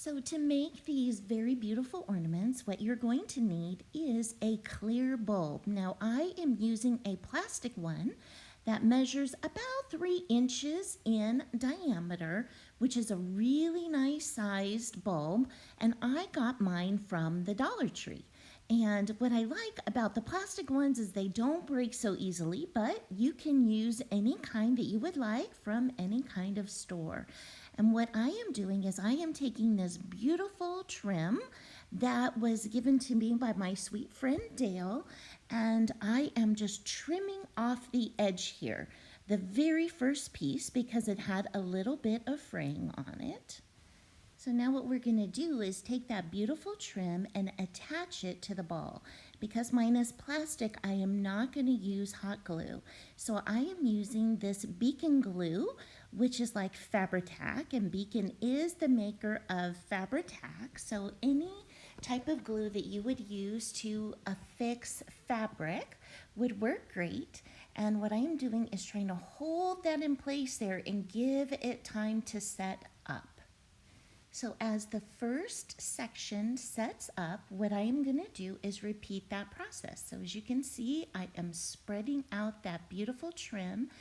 So to make these very beautiful ornaments, what you're going to need is a clear bulb. Now I am using a plastic one that measures about 3 inches in diameter, which is a really nice sized bulb, and I got mine from the Dollar Tree. And what I like about the plastic ones is they don't break so easily, but you can use any kind that you would like from any kind of store. And what I am doing is I am taking this beautiful trim that was given to me by my sweet friend Dale, and I am just trimming off the edge here, the very first piece, because it had a little bit of fraying on it. So now what we're going to do is take that beautiful trim and attach it to the ball. Because mine is plastic, I am not going to use hot glue. So I am using this Beacon glue, which is like Fabri-Tac, and Beacon is the maker of Fabri-Tac. So any type of glue that you would use to affix fabric would work great. And what I am doing is trying to hold that in place there and give it time to set up. So as the first section sets up, what I am going to do is repeat that process. So as you can see, I am spreading out that beautiful trim.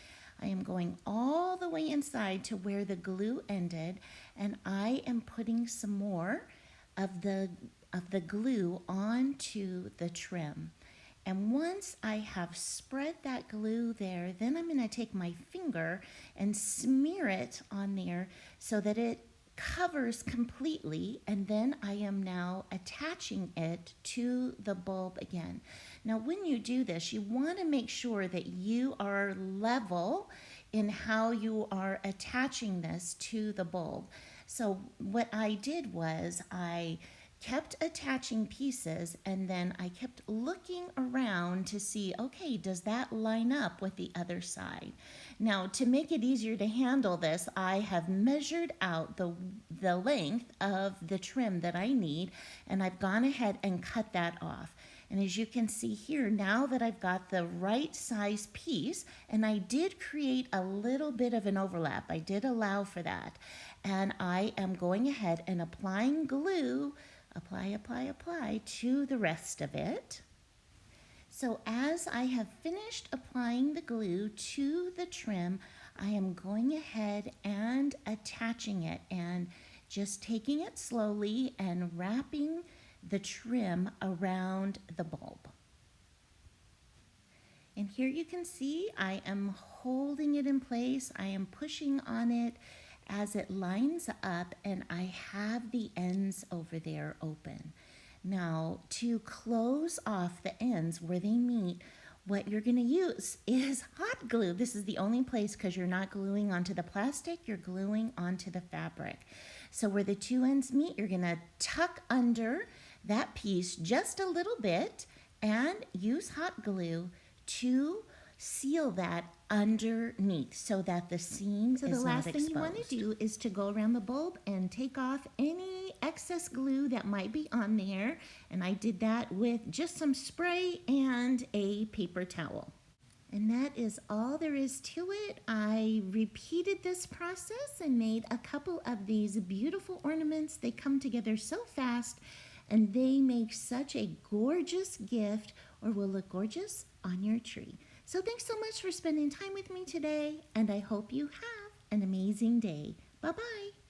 I am going all the way inside to where the glue ended, and I am putting some more of the glue onto the trim. And once I have spread that glue there, then I'm going to take my finger and smear it on there so that it covers completely, and then I am now attaching it to the bulb again. Now when you do this, you want to make sure that you are level in how you are attaching this to the bulb. So what I did was I kept attaching pieces, and then I kept looking around to see, okay, does that line up with the other side? Now, to make it easier to handle this, I have measured out the length of the trim that I need, and I've gone ahead and cut that off. And as you can see here, now that I've got the right size piece, and I did create a little bit of an overlap, I did allow for that, and I am going ahead and applying glue, apply to the rest of it. So as I have finished applying the glue to the trim, I am going ahead and attaching it and just taking it slowly and wrapping the trim around the bulb. And here you can see I am holding it in place. I am pushing on it as it lines up, and I have the ends over there open. Now, to close off the ends where they meet, what you're going to use is hot glue. This is the only place, because you're not gluing onto the plastic, you're gluing onto the fabric. So where the two ends meet, you're going to tuck under that piece just a little bit and use hot glue to seal that underneath so that the seam is not exposed. So the last thing you want to do is to go around the bulb and take off any excess glue that might be on there. And I did that with just some spray and a paper towel. And that is all there is to it. I repeated this process and made a couple of these beautiful ornaments. They come together so fast, and they make such a gorgeous gift, or will look gorgeous on your tree. So thanks so much for spending time with me today, and I hope you have an amazing day. Bye-bye.